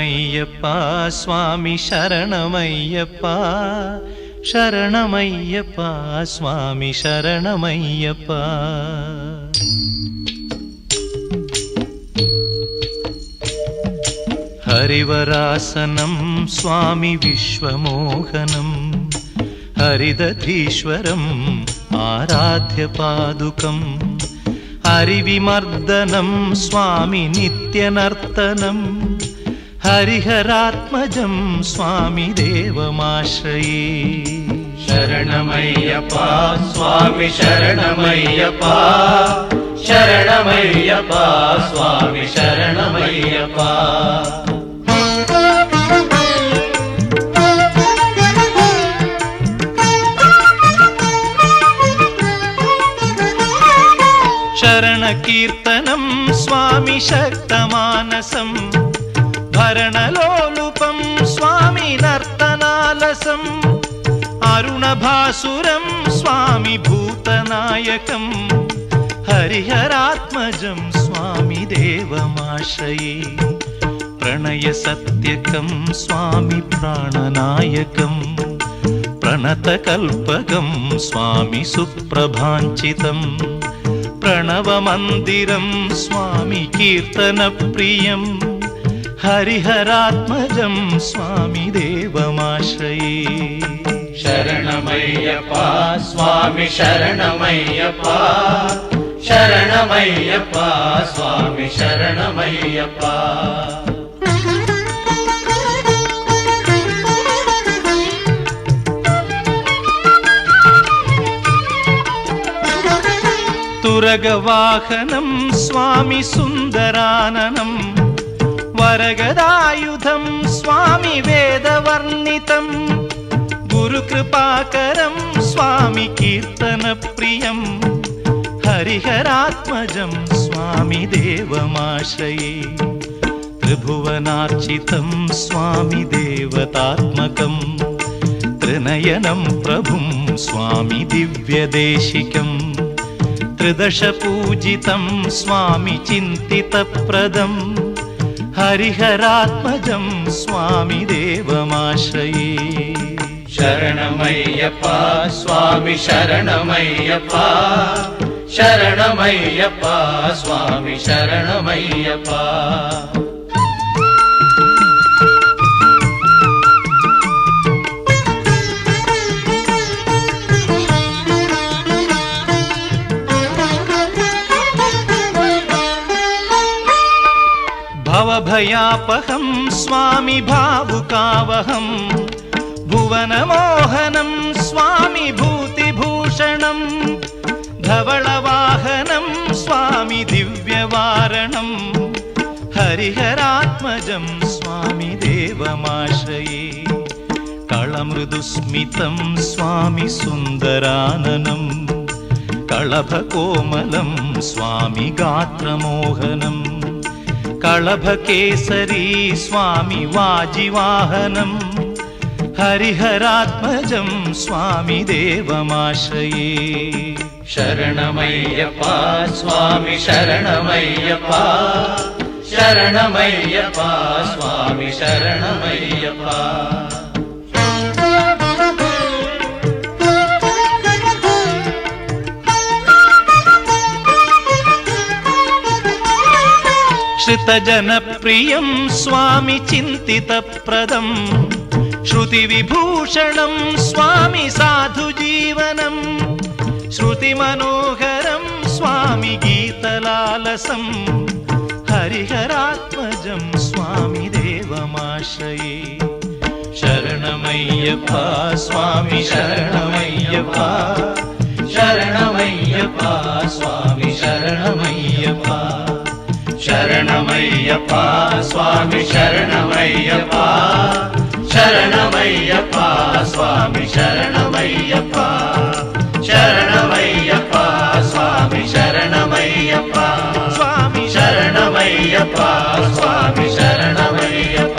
శరణమయ్యప్ప స్వామి శరణమయ్యప్ప శరణమయ్యప్ప స్వామి శరణమయ్యప్ప. హరివరాసనం స్వామి విశ్వమోహనం హరిదధీశ్వరం ఆరాధ్య పాదుకం హరివిమర్దనం స్వామి నిత్యనర్తనం హరిహరాత్మజం స్వామి దేవమాశ్రయే. శరణమయ్యప్ప స్వామి శరణమయ్యప్ప శరణమయ్యప్ప స్వామి శరణమయ్యప్ప. శరణ కీర్తనం స్వామి శక్తమానసం భరణలోలుపం స్వామి నర్తనాలసం అరుణభాసురం స్వామి భూతనాయకం హరిహరాత్మజం స్వామి దేవమాశ్రయే. ప్రణయ సత్యకం స్వామి ప్రాణనాయకం ప్రణతకల్పకం స్వామి సుప్రభాంచితం ప్రణవమందిరం స్వామి కీర్తన ప్రియం హరిహరాత్మజం స్వామి దేవమాశ్రయే. శరణమయ్యప్ప స్వామి శరణమయ్యప్ప శరణమయ్యప్ప స్వామి శరణమయ్యప్ప. తురగవాహనం స్వామి సుందరాననం వరగదాయుధం స్వామి వేదవర్ణితం గురుకృపాకరం స్వామి కీర్తన ప్రియం హరిహరాత్మజం స్వామి దేవమాశ్రయే. త్రిభువనార్చితం స్వామి దేవతాత్మకం త్రినయనం ప్రభుం స్వామి దివ్యదేశికం త్రిదశ పూజితం స్వామి చింతితప్రదం హరిహరాత్మజం స్వామి దేవమాశ్రయే. శరణమయ్యప్ప స్వామి శరణమయ్యప్ప శరణమయ్యప్ప స్వామి శరణమయ్యప్ప. భవభయాపహం స్వామి భావుకావహం భువనమోహనం స్వామి భూతిభూషణం ధవళవాహనం స్వామి దివ్యవారణం హరిహరాత్మజం స్వామి దేవమాశ్రయే. కళమృదుస్మితం స్వామి సుందరాననం కళభకోమలం స్వామి గాత్రమోహనం కళభకేసరీ స్వామి వాజివాహనం హరిహరాత్మజం స్వామి దేవమాశ్రయే. శరణమయ్యప్ప స్వామి శరణమయ్యప్ప శరణమయ్యప్ప స్వామి శరణమయ్యప్ప. శ్రుతజనప్రియం స్వామి చింతితప్రదం శృతివిభూషణం స్వామి సాధుజీవనం శృతిమనోహరం స్వామి గీతలాలసం హరిహరాత్మజం స్వామి దేవమాశ్రయే. శరణమయ్యప్ప స్వామి శరణమయ్యప్ప శరణమయ్యప్ప స్వామి శరణమయ్యప్ప శరణమయ్యప్ప స్వామి శరణమయ్యప్ప శరణమయ్యప్ప స్వామి శరణమయ్యప్ప శరణమయ్యప్ప స్వామి శరణమయ్యప్ప స్వామి శరణమయ్యప్ప స్వామి శరణమయ్యప్ప.